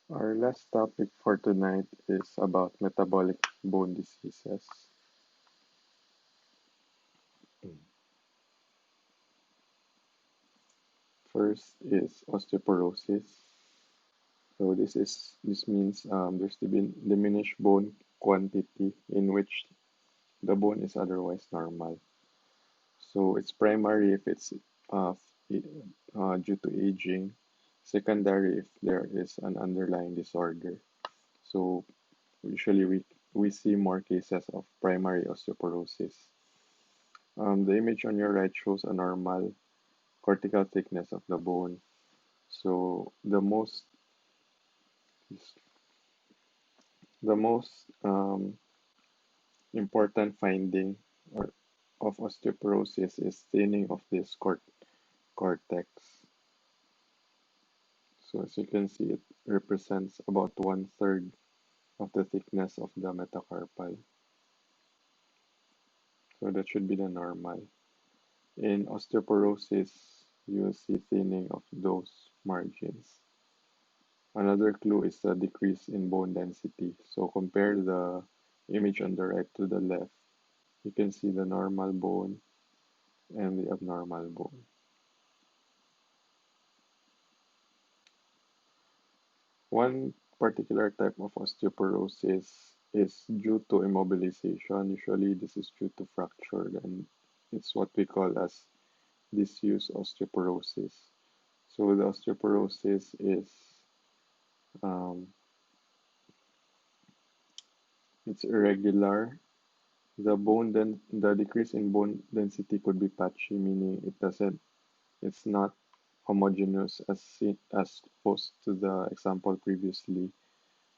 Our last topic for tonight is about metabolic bone diseases. First is osteoporosis. So this means there's been diminished bone quantity in which the bone is otherwise normal. So it's primary if it's uh, due to aging, secondary if there is an underlying disorder. So usually we see more cases of primary osteoporosis. The image on your right shows a normal cortical thickness of the bone. So the most important finding or of osteoporosis is thinning of this cortex. So as you can see, it represents about one third of the thickness of the metacarpal. So that should be the normal. In osteoporosis, you will see thinning of those margins. Another clue is the decrease in bone density. So compare the image on the right to the left. You can see the normal bone and the abnormal bone. One particular type of osteoporosis is due to immobilization. Usually this is due to fracture and it's what we call as disuse osteoporosis. So the osteoporosis is um, it's irregular. The decrease in bone density could be patchy, meaning it's not homogeneous as opposed to the example previously,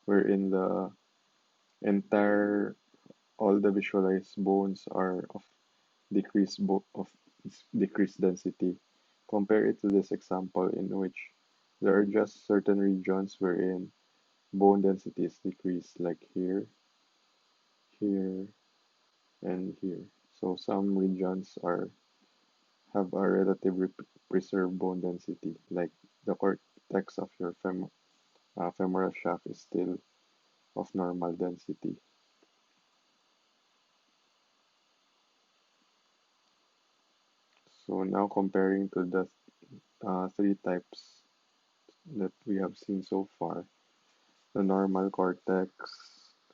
wherein the entire all the visualized bones are of decreased density. Compare it to this example in which there are just certain regions wherein bone density is decreased, like here, here, and here. So some regions are have a relatively preserved bone density, like the cortex of your femoral shaft is still of normal density. So now comparing to the three types that we have seen so far, the normal cortex,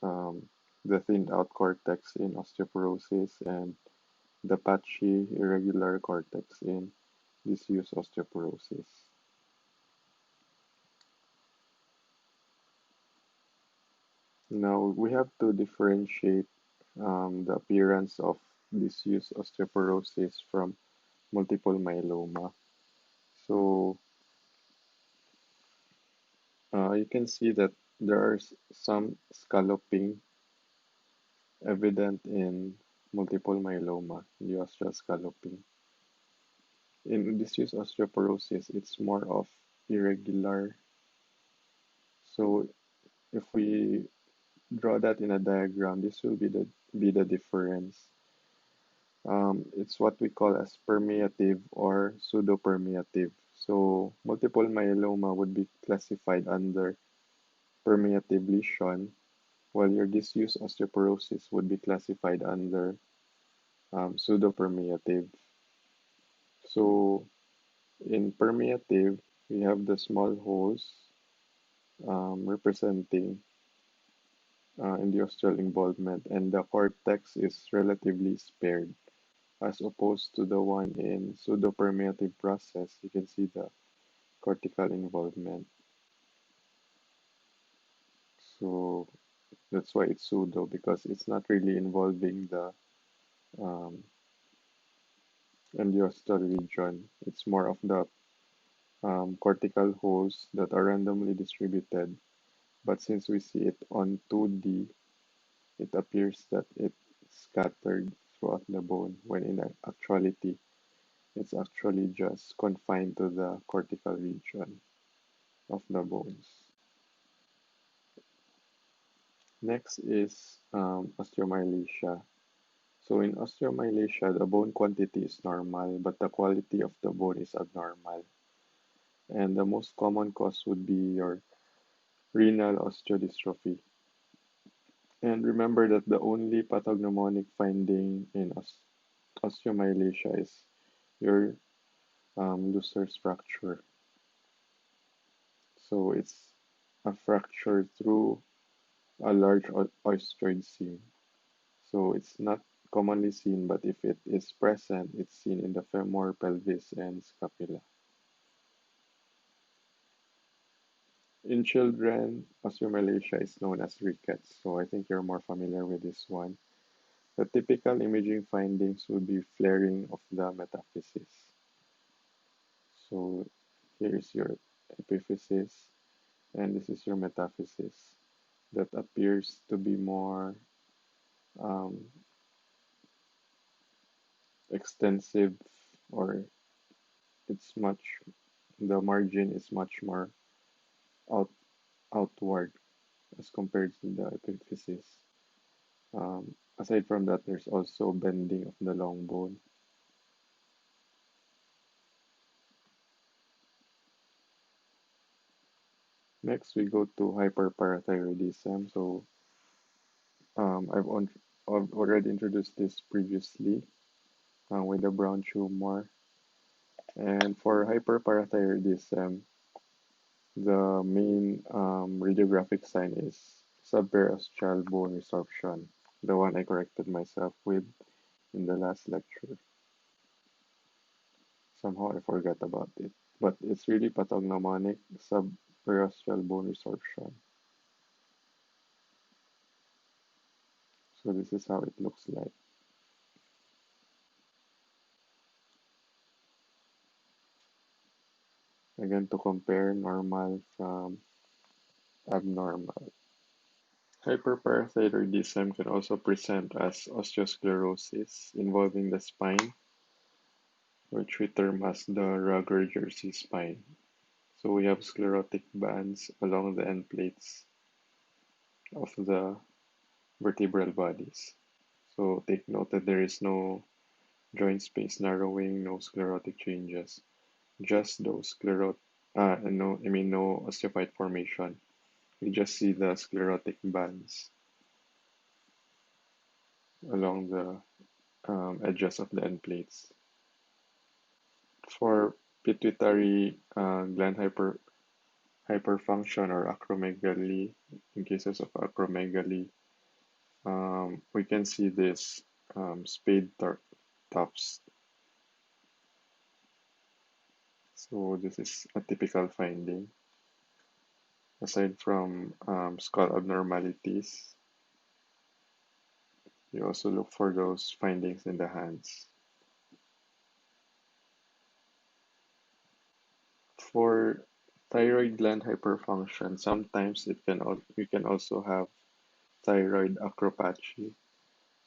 um, the thinned out cortex in osteoporosis, and the patchy irregular cortex in disuse osteoporosis. Now we have to differentiate the appearance of disuse osteoporosis from multiple myeloma. So you can see that there are some scalloping evident in multiple myeloma, usual scalloping. In diffuse osteoporosis, it's more of irregular. So if we draw that in a diagram, this will be the difference. It's what we call as permeative or pseudopermeative. So multiple myeloma would be classified under permeative lesion, while your diffuse osteoporosis would be classified under pseudopermeative. So in permeative, we have the small holes representing industrial involvement, and the cortex is relatively spared, as opposed to the one in pseudopermeative process. You can see the cortical involvement. So that's why it's pseudo, because it's not really involving the um, endosteal region. It's more of the cortical holes that are randomly distributed. But since we see it on 2D, it appears that it's scattered throughout the bone, when in actuality, it's actually just confined to the cortical region of the bones. Next is osteomyelitia. So in osteomyelitia, the bone quantity is normal, but the quality of the bone is abnormal. And the most common cause would be your renal osteodystrophy. And remember that the only pathognomonic finding in osteomyelitia is your Lucer's fracture. So it's a fracture through a large osteoid seam. So it's not commonly seen, but if it is present, it's seen in the femur, pelvis, and scapula. In children, osteomalacia is known as rickets, so I think you're more familiar with this one. The typical imaging findings would be flaring of the metaphysis. So here's your epiphysis, and this is your metaphysis that appears to be more um, extensive, or it's much, the margin is much more out, outward as compared to the epiphysis. Aside from that, there's also bending of the long bone. Next, we go to hyperparathyroidism. So I've already introduced this previously with the brown tumor. And for hyperparathyroidism, the main radiographic sign is subperiosteal bone resorption, the one I corrected myself with in the last lecture. Somehow I forgot about it. But it's really pathognomonic subperiosteal bone resorption. So this is how it looks like. Again, to compare normal from abnormal. Hyperparathyroidism can also present as osteosclerosis involving the spine, which we term as the Rugger Jersey spine. So we have sclerotic bands along the end plates of the vertebral bodies. So take note that there is no joint space narrowing, no sclerotic changes, just those no osteophyte formation. We just see the sclerotic bands along the edges of the end plates. For pituitary gland hyperfunction or acromegaly, in cases of acromegaly, we can see this spade tops. So this is a typical finding. Aside from skull abnormalities, you also look for those findings in the hands. For thyroid gland hyperfunction, sometimes we can also have thyroid acropathy.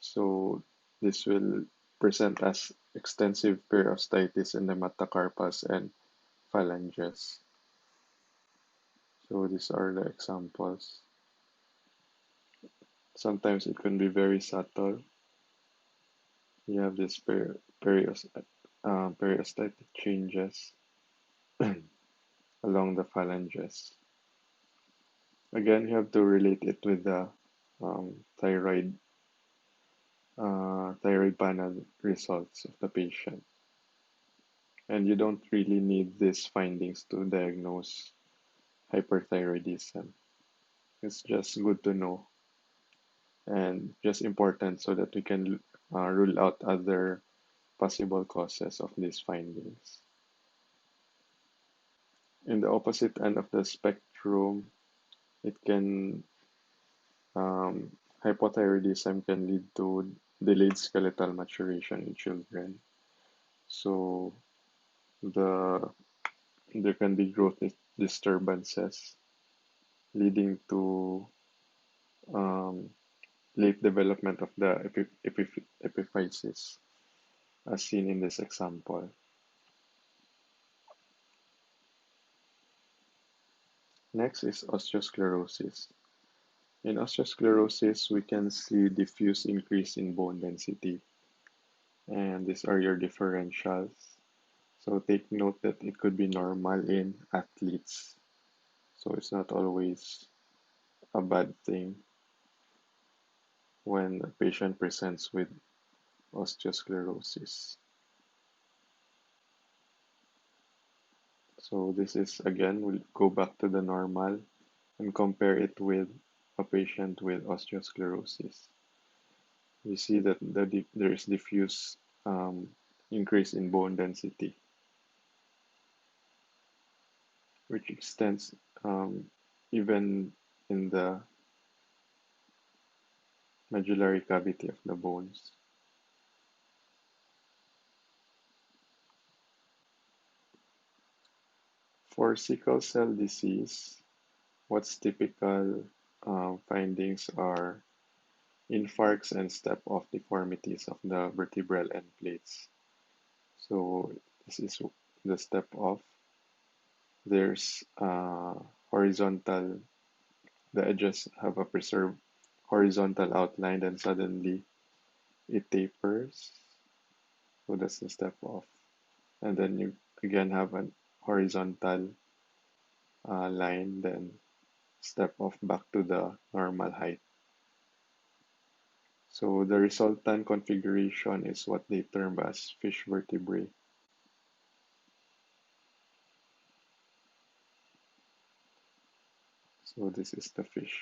So this will present as extensive periostitis in the metacarpals and phalanges. So these are the examples. Sometimes it can be very subtle. You have this periostatic changes along the phalanges. Again, you have to relate it with the thyroid thyroid panel results of the patient. And you don't really need these findings to diagnose hyperthyroidism. It's just good to know and just important so that we can rule out other possible causes of these findings. In the opposite end of the spectrum, it can hypothyroidism can lead to delayed skeletal maturation in children. So the there can be growth disturbances leading to um, late development of the epiphysis, as seen in this example. Next is osteosclerosis. In osteosclerosis, we can see diffuse increase in bone density, and these are your differentials. So take note that it could be normal in athletes, so it's not always a bad thing when a patient presents with osteosclerosis. So this is again, we'll go back to the normal and compare it with a patient with osteosclerosis. We see that there is diffuse increase in bone density, which extends even in the medullary cavity of the bones. For sickle cell disease, what's typical findings are infarcts and step-off deformities of the vertebral end plates. So this is the step-off. There's horizontal, the edges have a preserved horizontal outline, and suddenly it tapers. So that's the step-off. And then you again have an horizontal line, then step off back to the normal height. So the resultant configuration is what they term as fish vertebrae. So this is the fish.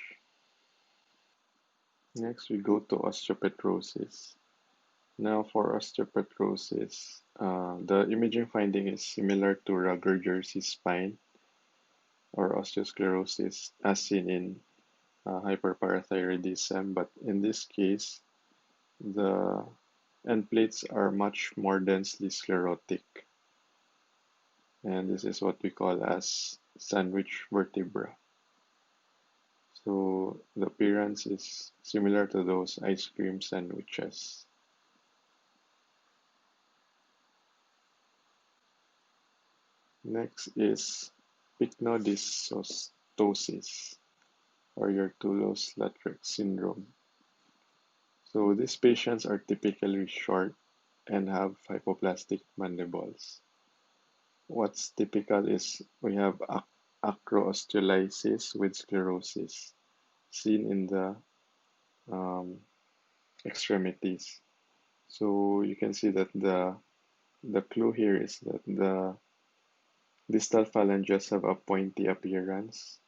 Next, we go to osteopetrosis. Now, for osteopetrosis, the imaging finding is similar to Rugger-Jersey spine or osteosclerosis, as seen in hyperparathyroidism, but in this case, the end plates are much more densely sclerotic, and this is what we call as sandwich vertebra. So the appearance is similar to those ice cream sandwiches. Next is pycnodysostosис or your Toulouse-Lautrec syndrome. So these patients are typically short and have hypoplastic mandibles. What's typical is we have acroosteolysis with sclerosis seen in the um, extremities. So you can see that the clue here is that the distal phalanges have a pointy appearance.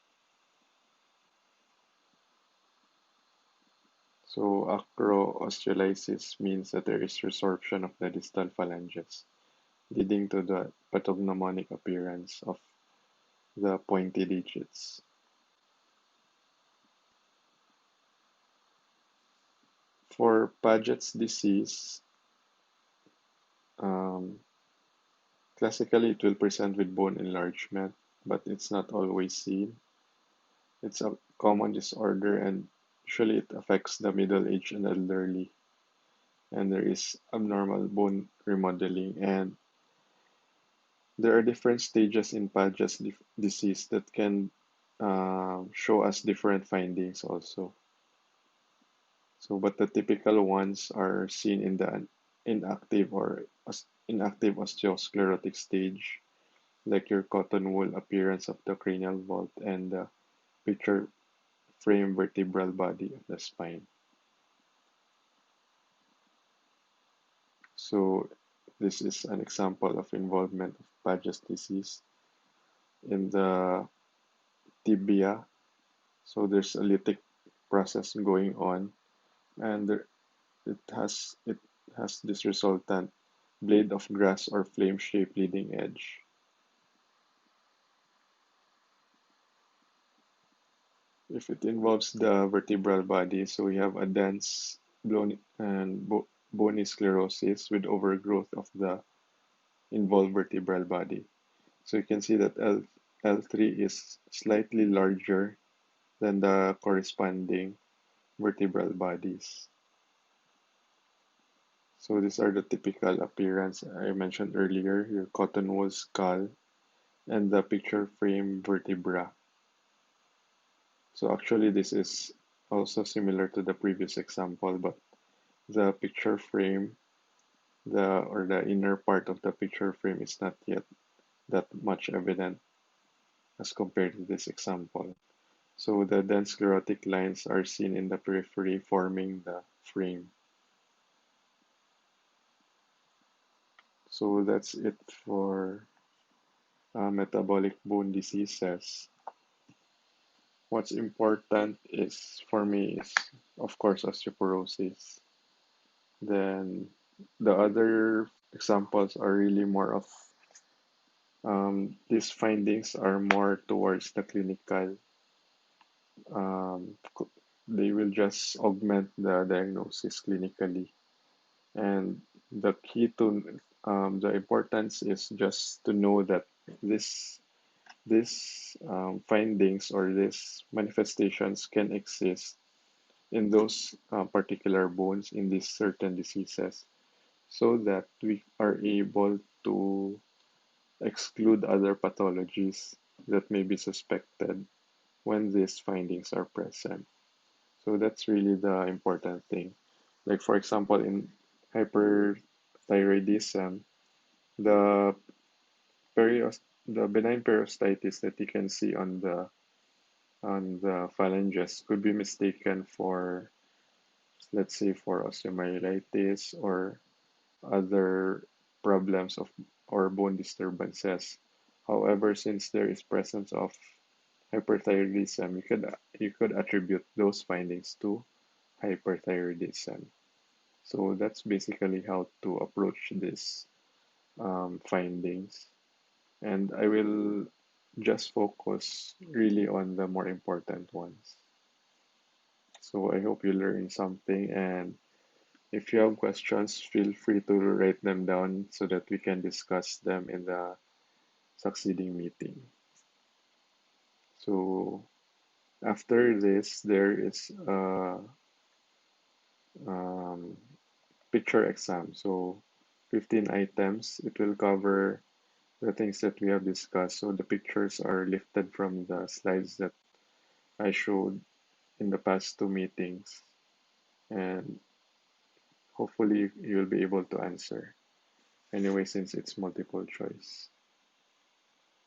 So acroosteolysis means that there is resorption of the distal phalanges, leading to the pathognomonic appearance of the pointy digits. For Paget's disease, um, classically it will present with bone enlargement, but it's not always seen. It's a common disorder and usually it affects the middle-aged and elderly. And there is abnormal bone remodeling, and there are different stages in Paget's disease that can show us different findings also. So, but the typical ones are seen in the inactive or inactive osteosclerotic stage, like your cotton wool appearance of the cranial vault and the picture frame vertebral body of the spine. So, this is an example of involvement of Paget's disease in the tibia. So, there's a lytic process going on, and it has this resultant blade of grass or flame-shaped leading edge. If it involves the vertebral body, so we have a dense bony sclerosis with overgrowth of the involved vertebral body. So you can see that L3 is slightly larger than the corresponding vertebral bodies. So these are the typical appearance I mentioned earlier, your cotton wool skull and the picture frame vertebra. So actually this is also similar to the previous example, but the picture frame, the inner part of the picture frame is not yet that much evident as compared to this example. So the dense sclerotic lines are seen in the periphery forming the frame. So that's it for metabolic bone diseases. What's important is for me is of course osteoporosis. Then the other examples are really more of these findings are more towards the clinical. Um, they will just augment the diagnosis clinically, and the key to the importance is just to know that this these findings or these manifestations can exist in those particular bones in these certain diseases so that we are able to exclude other pathologies that may be suspected when these findings are present. So that's really the important thing. Like for example, in hyperthyroidism, the the benign periosteitis that you can see on the phalanges could be mistaken for, let's say, for osteomyelitis or other problems of or bone disturbances. However, since there is presence of hyperthyroidism, you could attribute those findings to hyperthyroidism. So that's basically how to approach these findings. And I will just focus really on the more important ones. So I hope you learned something. And if you have questions, feel free to write them down so that we can discuss them in the succeeding meeting. So after this, there is a um, picture exam. So 15 items. It will cover the things that we have discussed. So the pictures are lifted from the slides that I showed in the past two meetings. And hopefully you'll be able to answer. Anyway, since it's multiple choice.